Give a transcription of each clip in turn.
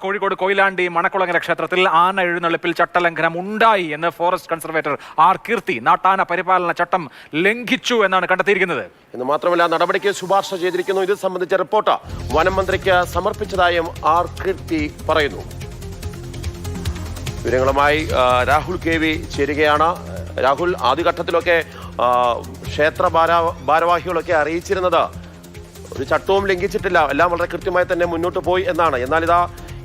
കോഴിക്കോട് കൊയിലാണ്ടി മണക്കുളങ്ങര ക്ഷേത്രത്തിൽ ആന എഴുന്നള്ളിപ്പിൽ ചട്ടലംഘനം ഉണ്ടായി എന്ന് ഫോറസ്റ്റ് കൺസർവേറ്റർ ആർ കീർത്തി നാട്ടാന പരിപാലന ചട്ടം ലംഘിച്ചു എന്നാണ് കണ്ടെത്തിയിരിക്കുന്നത്. എന്ന് മാത്രമല്ല നടപടിക്ക് ശുപാർശ ചെയ്തിരിക്കുന്നു. ഇത് സംബന്ധിച്ച റിപ്പോർട്ട് വനം മന്ത്രിക്ക് സമർപ്പിച്ചതായും ആർ കീർത്തി പറയുന്നു. വിവരങ്ങളുമായി രാഹുൽ കെ വി ചേരുകയാണ്. രാഹുൽ, ആദ്യഘട്ടത്തിലൊക്കെ ക്ഷേത്ര ഭാരവാഹികളൊക്കെ അറിയിച്ചിരുന്നത് ഒരു ചട്ടവും ലംഘിച്ചിട്ടില്ല, എല്ലാം വളരെ കൃത്യമായി തന്നെ മുന്നോട്ട് പോയി എന്നാണ്. എന്നാൽ ഇതാ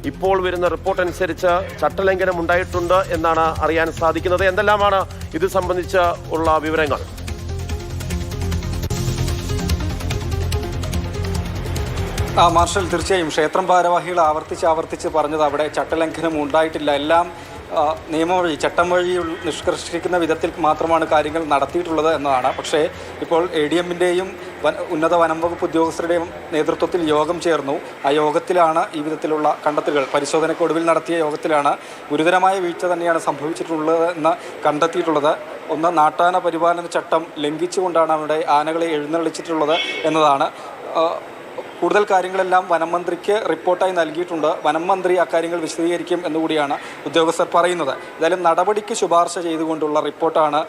ഇപ്പോൾ വരുന്ന റിപ്പോർട്ട് അനുസരിച്ച് ചട്ടലംഘനം ഉണ്ടായിട്ടുണ്ട് എന്നാണ് അറിയാൻ സാധിക്കുന്നത്. എന്തെല്ലാമാണ് ഇത് സംബന്ധിച്ച് ഉള്ള വിവരങ്ങൾ? മാർഷൽ, തീർച്ചയായും ക്ഷേത്രം ഭാരവാഹികൾ ആവർത്തിച്ച് പറഞ്ഞത് അവിടെ ചട്ടലംഘനം ഉണ്ടായിട്ടില്ല, എല്ലാം നിയമം വഴി ചട്ടം വഴി നിഷ്കർഷിക്കുന്ന വിധത്തിൽ മാത്രമാണ് കാര്യങ്ങൾ നടത്തിയിട്ടുള്ളത് എന്നതാണ്. പക്ഷേ ഇപ്പോൾ ADM-ൻ്റെയും ഉന്നത വനം വകുപ്പ് ഉദ്യോഗസ്ഥരുടെയും നേതൃത്വത്തിൽ യോഗം ചേർന്നു. ആ യോഗത്തിലാണ് ഈ വിധത്തിലുള്ള കണ്ടെത്തലുകൾ, പരിശോധനയ്ക്കൊടുവിൽ നടത്തിയ യോഗത്തിലാണ് ഗുരുതരമായ വീഴ്ച തന്നെയാണ് സംഭവിച്ചിട്ടുള്ളത് എന്ന് കണ്ടെത്തിയിട്ടുള്ളത്. ഒന്ന്, നാട്ടാന പരിപാലന ചട്ടം ലംഘിച്ചുകൊണ്ടാണ് അവിടെ ആനകളെ എഴുന്നള്ളിച്ചിട്ടുള്ളത് എന്നതാണ്. കൂടുതൽ കാര്യങ്ങളെല്ലാം വനം മന്ത്രിക്ക് റിപ്പോർട്ടായി നൽകിയിട്ടുണ്ട്. വനം മന്ത്രി അക്കാര്യങ്ങൾ വിശദീകരിക്കും എന്നുകൂടിയാണ് ഉദ്യോഗസ്ഥർ പറയുന്നത്. ഏതായാലും നടപടിക്ക് ശുപാർശ ചെയ്തുകൊണ്ടുള്ള റിപ്പോർട്ടാണ്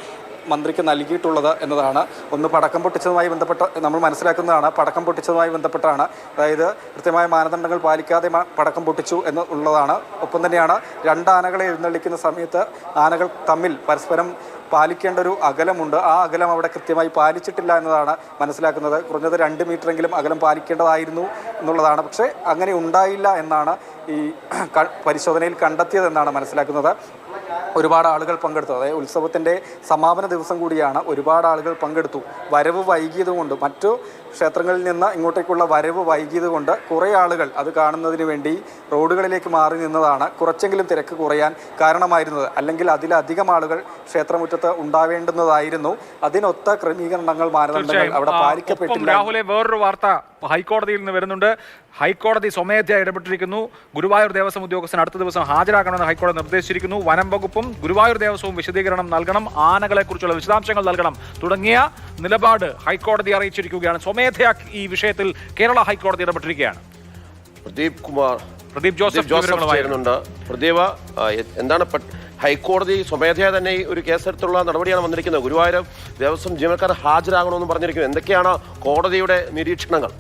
മന്ത്രിക്ക് നൽകിയിട്ടുള്ളത് എന്നതാണ്. ഒന്ന്, പടക്കം പൊട്ടിച്ചതുമായി ബന്ധപ്പെട്ട നമ്മൾ മനസ്സിലാക്കുന്നതാണ്. പടക്കം പൊട്ടിച്ചതുമായി ബന്ധപ്പെട്ടാണ്, അതായത് കൃത്യമായ മാനദണ്ഡങ്ങൾ പാലിക്കാതെ പടക്കം പൊട്ടിച്ചു എന്നുള്ളതാണ്. ഒപ്പം തന്നെയാണ് രണ്ട് ആനകളെ എഴുന്നള്ളിക്കുന്ന സമയത്ത് ആനകൾ തമ്മിൽ പരസ്പരം പാലിക്കേണ്ട ഒരു അകലമുണ്ട്. ആ അകലം അവിടെ കൃത്യമായി പാലിച്ചിട്ടില്ല എന്നതാണ് മനസ്സിലാക്കുന്നത്. കുറഞ്ഞത് 2 മീറ്ററെങ്കിലും അകലം പാലിക്കേണ്ടതായിരുന്നു എന്നുള്ളതാണ്. പക്ഷേ അങ്ങനെ ഉണ്ടായില്ല എന്നാണ് ഈ പരിശോധനയിൽ കണ്ടെത്തിയതെന്നാണ് മനസ്സിലാക്കുന്നത്. ഒരുപാട് ആളുകൾ പങ്കെടുത്തു, അതായത് ഉത്സവത്തിൻ്റെ സമാപന ദിവസം കൂടിയാണ്. ഒരുപാട് ആളുകൾ പങ്കെടുത്തു. വരവ് വൈകിയതുകൊണ്ട്, മറ്റു ക്ഷേത്രങ്ങളിൽ നിന്ന് ഇങ്ങോട്ടേക്കുള്ള വരവ് വൈകിയതുകൊണ്ട് കുറേ ആളുകൾ അത് കാണുന്നതിന് വേണ്ടി റോഡുകളിലേക്ക് മാറി നിന്നതാണ് കുറച്ചെങ്കിലും തിരക്ക് കുറയാൻ കാരണമായിരുന്നത്. അല്ലെങ്കിൽ അതിലധികം ആളുകൾ ക്ഷേത്രമുറ്റത്ത് ഉണ്ടാവേണ്ടുന്നതായിരുന്നു. അതിനൊത്ത ക്രമീകരണങ്ങൾ, മാനദണ്ഡങ്ങൾ അവിടെ പാലിക്കപ്പെട്ടില്ല. രാഹുലെ, വേറൊരു വാർത്ത ഹൈക്കോടതിയിൽ നിന്ന് വരുന്നുണ്ട്. ഹൈക്കോടതി സ്വമേധയാ ഇടപെട്ടിരിക്കുന്നു. ഗുരുവായൂർ ദേവസ്വം ഉദ്യോഗസ്ഥൻ അടുത്ത ദിവസം ഹാജരാക്കണമെന്ന് ഹൈക്കോടതി നിർദ്ദേശിച്ചിരിക്കുന്നു. വനം വകുപ്പും ഗുരുവായൂർ ദേവസ്വവും വിശദീകരണം നൽകണം, ആനകളെക്കുറിച്ചുള്ള വിശദാംശങ്ങൾ നൽകണം തുടങ്ങിയ നിലപാട് ഹൈക്കോടതി അറിയിച്ചിരിക്കുകയാണ്. സ്വമേധയാ ഈ വിഷയത്തിൽ കേരള ഹൈക്കോടതി ഇടപെട്ടിരിക്കുകയാണ്. പ്രദീപ് ജോസഫ് ചേരുന്നുണ്ട്. പ്രദീപ്, എന്താണ് ഹൈക്കോടതി സ്വമേധയാ തന്നെ ഒരു കേസെടുത്തുള്ള നടപടിയാണ് വന്നിരിക്കുന്നത്. ഗുരുവായൂർ ദേവസ്വം ജീവനക്കാർ ഹാജരാകണമെന്ന് പറഞ്ഞിരിക്കുന്നു. എന്തൊക്കെയാണ് കോടതിയുടെ നിരീക്ഷണങ്ങൾ?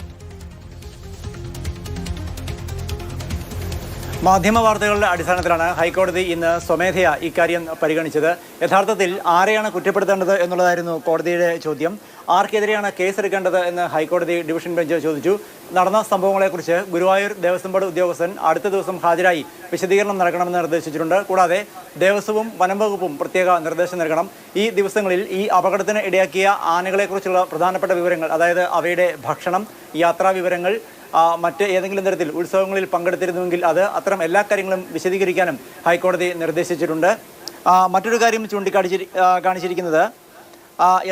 മാധ്യമ വാർത്തകളുടെ അടിസ്ഥാനത്തിലാണ് ഹൈക്കോടതി ഇന്ന് സ്വമേധയാ ഇക്കാര്യം പരിഗണിച്ചത്. യഥാർത്ഥത്തിൽ ആരെയാണ് കുറ്റപ്പെടുത്തേണ്ടത് എന്നുള്ളതായിരുന്നു കോടതിയുടെ ചോദ്യം. ആർക്കെതിരെയാണ് കേസെടുക്കേണ്ടത് എന്ന് ഹൈക്കോടതി ഡിവിഷൻ ബെഞ്ച് ചോദിച്ചു. നടന്ന സംഭവങ്ങളെക്കുറിച്ച് ഗുരുവായൂർ ദേവസ്വം ബോർഡ് ഉദ്യോഗസ്ഥൻ അടുത്ത ദിവസം ഹാജരായി വിശദീകരണം നൽകണമെന്ന് നിർദ്ദേശിച്ചിട്ടുണ്ട്. കൂടാതെ ദേവസ്വവും വനം വകുപ്പും പ്രത്യേക നിർദ്ദേശം നൽകണം. ഈ ദിവസങ്ങളിൽ ഈ അപകടത്തിന് ഇടയാക്കിയ ആനകളെക്കുറിച്ചുള്ള പ്രധാനപ്പെട്ട വിവരങ്ങൾ, അതായത് അവയുടെ ഭക്ഷണം, യാത്രാ വിവരങ്ങൾ, മറ്റ് ഏതെങ്കിലും തരത്തിൽ ഉത്സവങ്ങളിൽ പങ്കെടുത്തിരുന്നുവെങ്കിൽ അത്, അത്തരം എല്ലാ കാര്യങ്ങളും വിശദീകരിക്കാനും ഹൈക്കോടതി നിർദ്ദേശിച്ചിട്ടുണ്ട്. മറ്റൊരു കാര്യം കാണിച്ചിരിക്കുന്നത്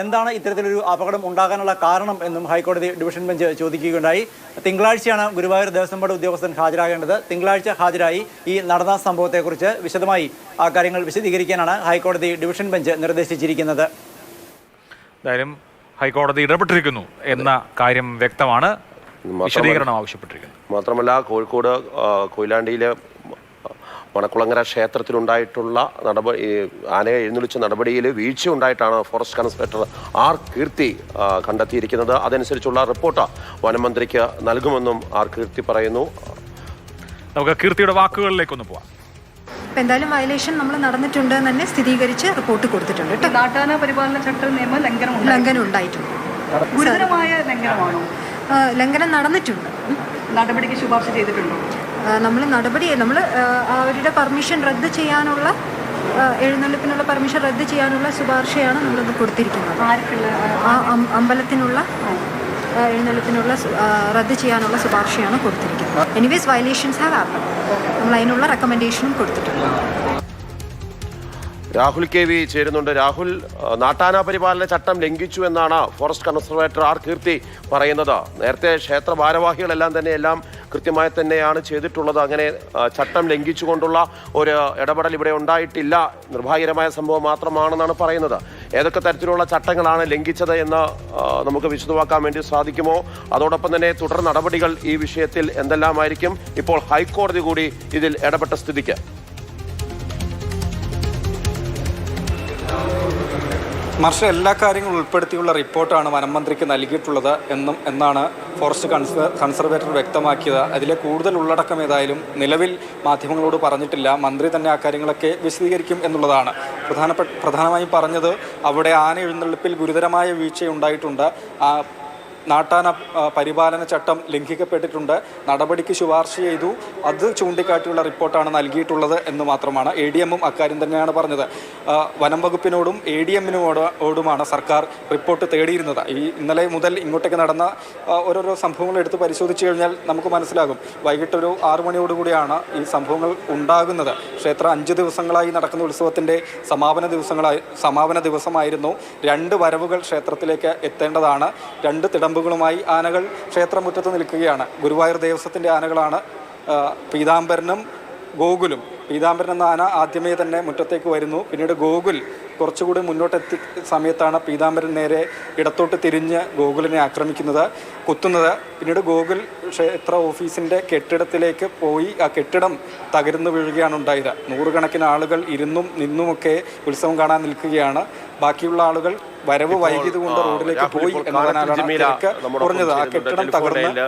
എന്താണ് ഇത്തരത്തിലൊരു അപകടം ഉണ്ടാകാനുള്ള കാരണം എന്നും ഹൈക്കോടതി ഡിവിഷൻ ബെഞ്ച് ചോദിക്കുകയുണ്ടായി. തിങ്കളാഴ്ചയാണ് ഗുരുവായൂർ ദേവസ്വം ബോർഡ് ഉദ്യോഗസ്ഥൻ ഹാജരാകേണ്ടത്. തിങ്കളാഴ്ച ഹാജരായി ഈ നടന്ന സംഭവത്തെക്കുറിച്ച് വിശദമായി ആ കാര്യങ്ങൾ വിശദീകരിക്കാനാണ് ഹൈക്കോടതി ഡിവിഷൻ ബെഞ്ച് നിർദ്ദേശിച്ചിരിക്കുന്നത്. എന്തായാലും ഹൈക്കോടതി ഇടപെട്ടിരിക്കുന്നു എന്ന കാര്യം വ്യക്തമാണ്. വിശദീകരണം ആവശ്യപ്പെട്ടിരിക്കുന്നു. മാത്രമല്ല, കോഴിക്കോട് കൊയിലാണ്ടിയിലെ മണക്കുളങ്ങര ക്ഷേത്രത്തിലുണ്ടായിട്ടുള്ള ആനയെ എഴുന്നള്ളിച്ച നടപടിയിൽ വീഴ്ച ഉണ്ടായിട്ടാണ് ഫോറസ്റ്റ് കൺസർവേറ്റർ ആർ കീർത്തി കണ്ടെത്തിയിരിക്കുന്നത്. അതനുസരിച്ചുള്ള റിപ്പോർട്ട് വനം മന്ത്രിക്ക് നൽകുമെന്നും ആർ കീർത്തി പറയുന്നു. നമുക്ക് കീർത്തിയുടെ വാക്കുകളിലേക്കൊന്ന് പോവാം. എന്തായാലും വയലേഷൻ നമ്മൾ നടന്നിട്ടുണ്ട് തന്നെ സ്ഥിരീകരിച്ച് റിപ്പോർട്ട് കൊടുത്തിട്ടുണ്ട്. നാട്ടാന പരിപാലന ചട്ട നിയമ ലംഘനം ഉണ്ടായിട്ടുണ്ട്. ഗുരുതരമായ ലംഘനമാണോ? ലംഘനം നടന്നിട്ടുണ്ട്. നടപടിക്ക് ശുപാർശ ചെയ്തിട്ടുണ്ടോ? നമ്മൾ അവരുടെ പെർമിഷൻ റദ്ദ് ചെയ്യാനുള്ള, എഴുന്നള്ളിപ്പിനുള്ള പെർമിഷൻ റദ്ദ് ചെയ്യാനുള്ള ശുപാർശയാണ് നമ്മളിത് കൊടുത്തിരിക്കുന്നത്. ആ അമ്പലത്തിനുള്ള എഴുന്നള്ളിപ്പിനുള്ള റദ്ദ് ചെയ്യാനുള്ള ശുപാർശയാണ് കൊടുത്തിരിക്കുന്നത്. Anyways violations have happen. നമ്മൾ അതിനുള്ള റെക്കമെൻഡേഷനും കൊടുത്തിട്ടുണ്ട്. രാഹുൽ കെ വി ചേരുന്നുണ്ട്. രാഹുൽ, നാട്ടാന പരിപാലന ചട്ടം ലംഘിച്ചു എന്നാണ് ഫോറസ്റ്റ് കൺസർവേറ്റർ ആർ കീർത്തി പറയുന്നത്. നേരത്തെ ക്ഷേത്ര ഭാരവാഹികളെല്ലാം തന്നെ എല്ലാം കൃത്യമായി തന്നെയാണ് ചെയ്തിട്ടുള്ളത്. അങ്ങനെ ചട്ടം ലംഘിച്ചുകൊണ്ടുള്ള ഒരു ഇടപെടൽ ഇവിടെ ഉണ്ടായിട്ടില്ല. നിർഭാഗ്യകരമായ സംഭവം മാത്രമാണെന്നാണ് പറയുന്നത്. ഏതൊക്കെ തരത്തിലുള്ള ചട്ടങ്ങളാണ് ലംഘിച്ചത് എന്ന് നമുക്ക് വിശദമാക്കാൻ വേണ്ടി സാധിക്കുമോ? അതോടൊപ്പം തന്നെ തുടർ നടപടികൾ ഈ വിഷയത്തിൽ എന്തെല്ലാമായിരിക്കും? ഇപ്പോൾ ഹൈക്കോടതി കൂടി ഇതിൽ ഇടപെട്ട സ്ഥിതിക്ക് മാർഷൽ, എല്ലാ കാര്യങ്ങളും ഉൾപ്പെടുത്തിയുള്ള റിപ്പോർട്ടാണ് വനം മന്ത്രിക്ക് നൽകിയിട്ടുള്ളത് എന്നാണ് ഫോറസ്റ്റ് കൺസർവേറ്റർ വ്യക്തമാക്കിയത്. അതിലെ കൂടുതൽ ഉള്ളടക്കം ഏതായാലും നിലവിൽ മാധ്യമങ്ങളോട് പറഞ്ഞിട്ടില്ല. മന്ത്രി തന്നെ ആ കാര്യങ്ങളൊക്കെ വിശദീകരിക്കും എന്നുള്ളതാണ്. പ്രധാനമായും പറഞ്ഞത് അവിടെ ആന എഴുന്നള്ളിപ്പിൽ ഗുരുതരമായ വീഴ്ചയുണ്ടായിട്ടുണ്ട്, നാട്ടാന പരിപാലന ചട്ടം ലംഘിക്കപ്പെട്ടിട്ടുണ്ട്, നടപടിക്ക് ശുപാർശ ചെയ്തു, അത് ചൂണ്ടിക്കാട്ടിയുള്ള റിപ്പോർട്ടാണ് നൽകിയിട്ടുള്ളത് എന്ന് മാത്രമാണ്. ADM-ഉം അക്കാര്യം തന്നെയാണ് പറഞ്ഞത്. വനം വകുപ്പിനോടും ADM-നോടുമാണ് സർക്കാർ റിപ്പോർട്ട് തേടിയിരുന്നത്. ഇന്നലെ മുതൽ ഇങ്ങോട്ടേക്ക് നടന്ന ഓരോരോ സംഭവങ്ങൾ എടുത്ത് പരിശോധിച്ച് കഴിഞ്ഞാൽ നമുക്ക് മനസ്സിലാകും. വൈകിട്ടൊരു 6 മണിയോടുകൂടിയാണ് ഈ സംഭവങ്ങൾ ഉണ്ടാകുന്നത്. ക്ഷേത്രം 5 ദിവസങ്ങളായി നടക്കുന്ന ഉത്സവത്തിൻ്റെ സമാപന ദിവസമായിരുന്നു. 2 വരവുകൾ ക്ഷേത്രത്തിലേക്ക് എത്തേണ്ടതാണ്. 2 തിടമ്പുകളുമായി ആനകൾ ക്ഷേത്രമുറ്റത്ത് നിൽക്കുകയാണ്. ഗുരുവായൂർ ദേവസ്വത്തിൻ്റെ ആനകളാണ് പീതാംബരനും ഗോകുലും. പീതാംബരൻ എന്ന ആന ആദ്യമേ തന്നെ മുറ്റത്തേക്ക് വരുന്നു. പിന്നീട് ഗോകുൽ കുറച്ചുകൂടി മുന്നോട്ടെത്തി സമയത്താണ് പീതാംബരൻ നേരെ ഇടത്തോട്ട് തിരിഞ്ഞ് ഗോകുലിനെ ആക്രമിക്കുന്നത്, കുത്തുന്നത്. പിന്നീട് ഗോകുൽ ക്ഷേത്ര ഓഫീസിൻ്റെ കെട്ടിടത്തിലേക്ക് പോയി ആ കെട്ടിടം തകർന്നു വീഴുകയാണ് ഉണ്ടായത്. 100 കണക്കിന് ആളുകൾ ഇരുന്നും നിന്നുമൊക്കെ ഉത്സവം കാണാൻ നിൽക്കുകയാണ്. ബാക്കിയുള്ള ആളുകൾ വരവ് വൈകിയത് കൊണ്ട് റോഡിലേക്ക് പോയി എന്നതിനാലാണ് തിരക്ക് കുറഞ്ഞത്. ആ കെട്ടിടം തകർന്ന്